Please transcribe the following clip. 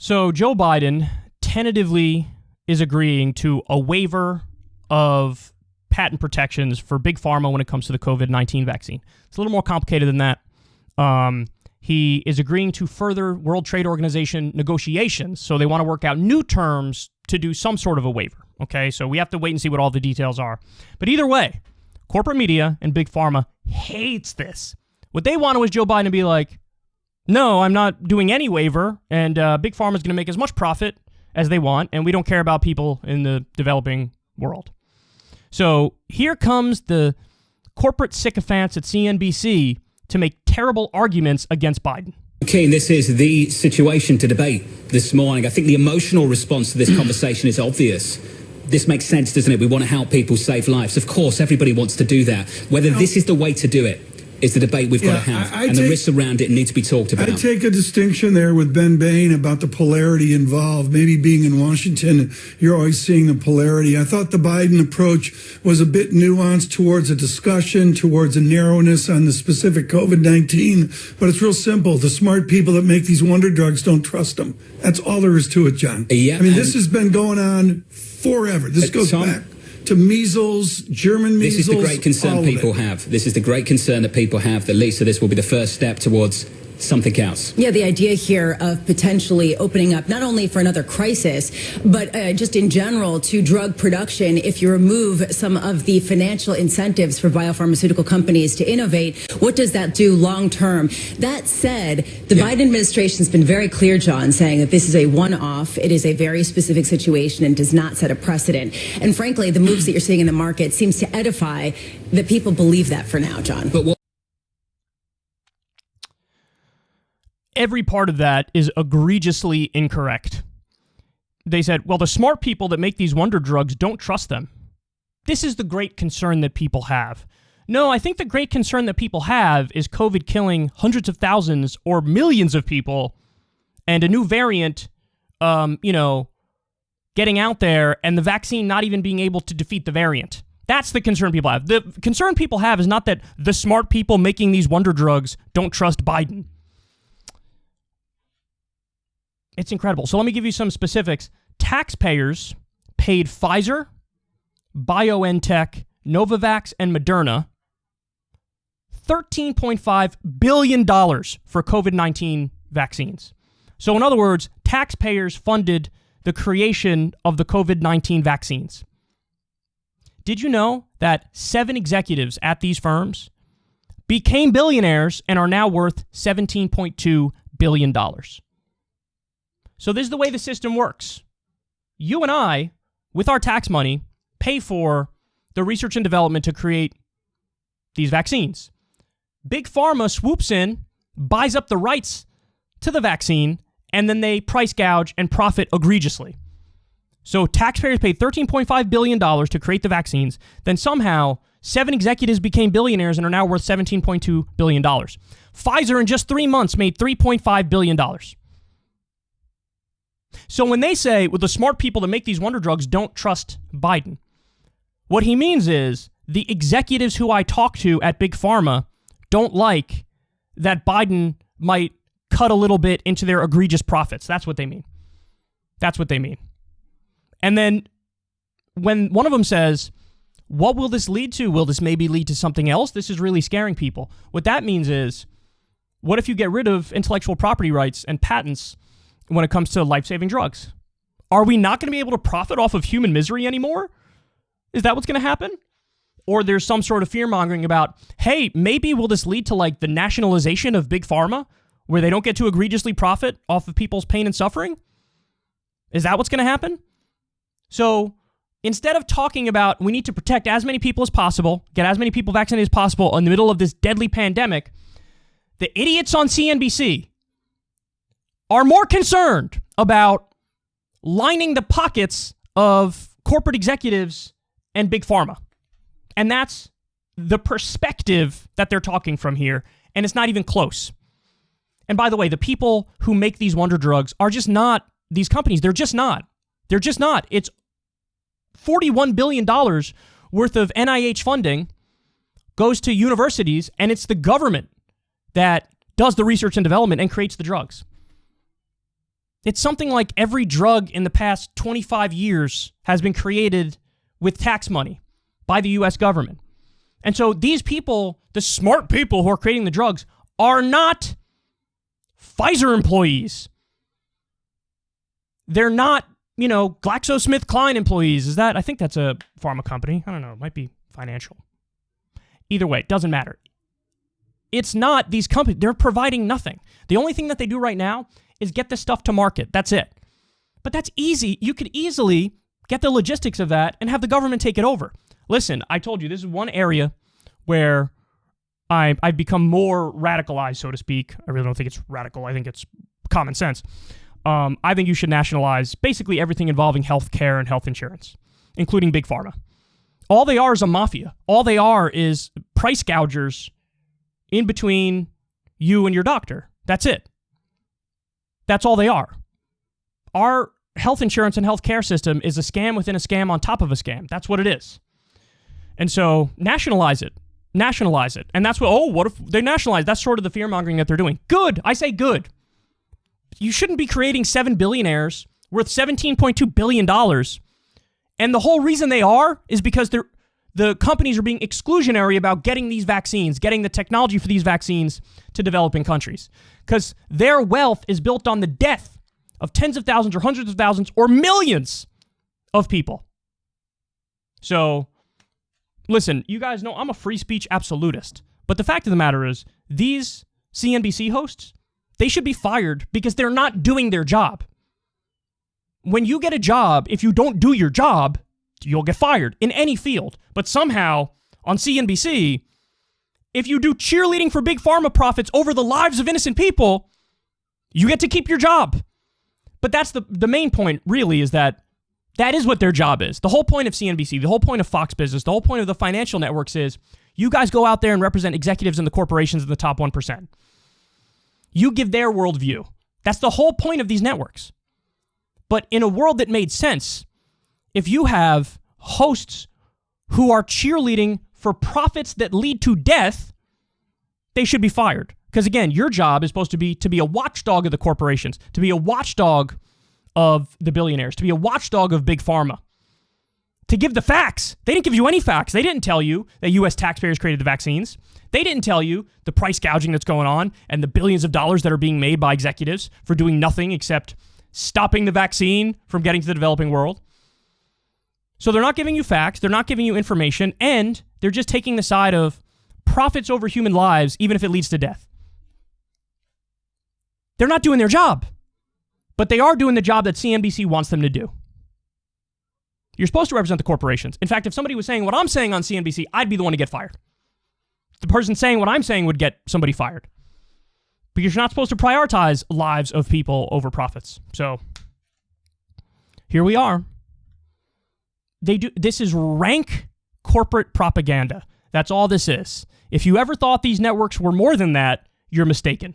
So Joe Biden tentatively is agreeing to a waiver of patent protections for Big Pharma when it comes to the COVID-19 vaccine. It's a little more complicated than that. He is agreeing to further World Trade Organization negotiations, so they want to work out new terms to do some sort of a waiver. Okay, so we have to wait and see what all the details are. But either way, corporate media and Big Pharma hates this. What they wanted was Joe Biden to be like, no, I'm not doing any waiver, and Big Pharma is going to make as much profit as they want, and we don't care about people in the developing world. So here comes the corporate sycophants at CNBC to make terrible arguments against Biden. Keane, this is the situation to debate this morning. I think the emotional response to this conversation is obvious. This makes sense, doesn't it? We want to help people save lives. Of course, everybody wants to do that. Whether this is the way to do it is the debate we've got to have. And the risks around it need to be talked about. I take a distinction there with Ben Bain about the polarity involved. Maybe being in Washington, you're always seeing the polarity. I thought the Biden approach was a bit nuanced towards a discussion, towards a narrowness on the specific COVID-19. But it's real simple. The smart people that make these wonder drugs don't trust them. That's all there is to it, John. Yeah, I mean, this has been going on forever. This goes back to measles, German measles. This is the great concern people have. This is the great concern that people have. That Lisa, this will be the first step towards something else. Yeah, the idea here of potentially opening up not only for another crisis, but just in general to drug production if you remove some of the financial incentives for biopharmaceutical companies to innovate. What does that do long term? That said, the Biden administration has been very clear, John, saying that this is a one-off. It is a very specific situation and does not set a precedent. And frankly, the moves that you're seeing in the market seems to edify that people believe that for now, John. But what Every part of that is egregiously incorrect. They said, well, the smart people that make these wonder drugs don't trust them. This is the great concern that people have. No, I think the great concern that people have is COVID killing hundreds of thousands or millions of people and a new variant, getting out there and the vaccine not even being able to defeat the variant. That's the concern people have. The concern people have is not that the smart people making these wonder drugs don't trust Biden. It's incredible. So let me give you some specifics. Taxpayers paid Pfizer, BioNTech, Novavax, and Moderna $13.5 billion for COVID-19 vaccines. So in other words, taxpayers funded the creation of the COVID-19 vaccines. Did you know that 7 executives at these firms became billionaires and are now worth $17.2 billion? So this is the way the system works. You and I, with our tax money, pay for the research and development to create these vaccines. Big Pharma swoops in, buys up the rights to the vaccine, and then they price gouge and profit egregiously. So taxpayers paid $13.5 billion to create the vaccines. Then somehow, 7 executives became billionaires and are now worth $17.2 billion. Pfizer, in just 3 months, made $3.5 billion. So when they say, well, the smart people that make these wonder drugs don't trust Biden, what he means is the executives who I talk to at Big Pharma don't like that Biden might cut a little bit into their egregious profits. That's what they mean. That's what they mean. And then when one of them says, what will this lead to? Will this maybe lead to something else? This is really scaring people. What that means is, what if you get rid of intellectual property rights and patents when it comes to life-saving drugs? Are we not going to be able to profit off of human misery anymore? Is that what's going to happen? Or there's some sort of fear-mongering about, hey, maybe will this lead to like the nationalization of Big Pharma, where they don't get to egregiously profit off of people's pain and suffering? Is that what's going to happen? So instead of talking about we need to protect as many people as possible, get as many people vaccinated as possible in the middle of this deadly pandemic, the idiots on CNBC are more concerned about lining the pockets of corporate executives and Big Pharma. And that's the perspective that they're talking from here, and it's not even close. And by the way, the people who make these wonder drugs are just not these companies. They're just not. They're just not. It's $41 billion worth of NIH funding goes to universities, and it's the government that does the research and development and creates the drugs. It's something like every drug in the past 25 years has been created with tax money by the U.S. government. And so these people, the smart people who are creating the drugs, are not Pfizer employees. They're not, GlaxoSmithKline employees. I think that's a pharma company. I don't know. It might be financial. Either way, it doesn't matter. It's not these companies. They're providing nothing. The only thing that they do right now is get this stuff to market. That's it. But that's easy. You could easily get the logistics of that and have the government take it over. Listen, I told you, this is one area where I've become more radicalized, so to speak. I really don't think it's radical. I think it's common sense. I think you should nationalize basically everything involving health care and health insurance, including Big Pharma. All they are is a mafia. All they are is price gougers in between you and your doctor. That's it. That's all they are. Our health insurance and health care system is a scam within a scam on top of a scam. That's what it is. And so nationalize it. Nationalize it. And that's what if they nationalize? That's sort of the fear-mongering that they're doing. Good. I say good. You shouldn't be creating 7 billionaires worth $17.2 billion. And the whole reason they are is because the companies are being exclusionary about getting these vaccines, getting the technology for these vaccines to developing countries. Because their wealth is built on the death of tens of thousands or hundreds of thousands or millions of people. So, listen, you guys know I'm a free speech absolutist. But the fact of the matter is, these CNBC hosts, they should be fired because they're not doing their job. When you get a job, if you don't do your job, you'll get fired in any field. But somehow, on CNBC, if you do cheerleading for big pharma profits over the lives of innocent people, you get to keep your job. But that's the main point, really, is that is what their job is. The whole point of CNBC, the whole point of Fox Business, the whole point of the financial networks is you guys go out there and represent executives and the corporations in the top 1%. You give their worldview. That's the whole point of these networks. But in a world that made sense, if you have hosts who are cheerleading for profits that lead to death, they should be fired. Because again, your job is supposed to be a watchdog of the corporations, to be a watchdog of the billionaires, to be a watchdog of big pharma, to give the facts. They didn't give you any facts. They didn't tell you that U.S. taxpayers created the vaccines. They didn't tell you the price gouging that's going on and the billions of dollars that are being made by executives for doing nothing except stopping the vaccine from getting to the developing world. So they're not giving you facts, they're not giving you information, and they're just taking the side of profits over human lives, even if it leads to death. They're not doing their job, but they are doing the job that CNBC wants them to do. You're supposed to represent the corporations. In fact, if somebody was saying what I'm saying on CNBC, I'd be the one to get fired. The person saying what I'm saying would get somebody fired. Because you're not supposed to prioritize lives of people over profits. So, here we are. This is rank corporate propaganda. That's all this is. If you ever thought these networks were more than that, you're mistaken.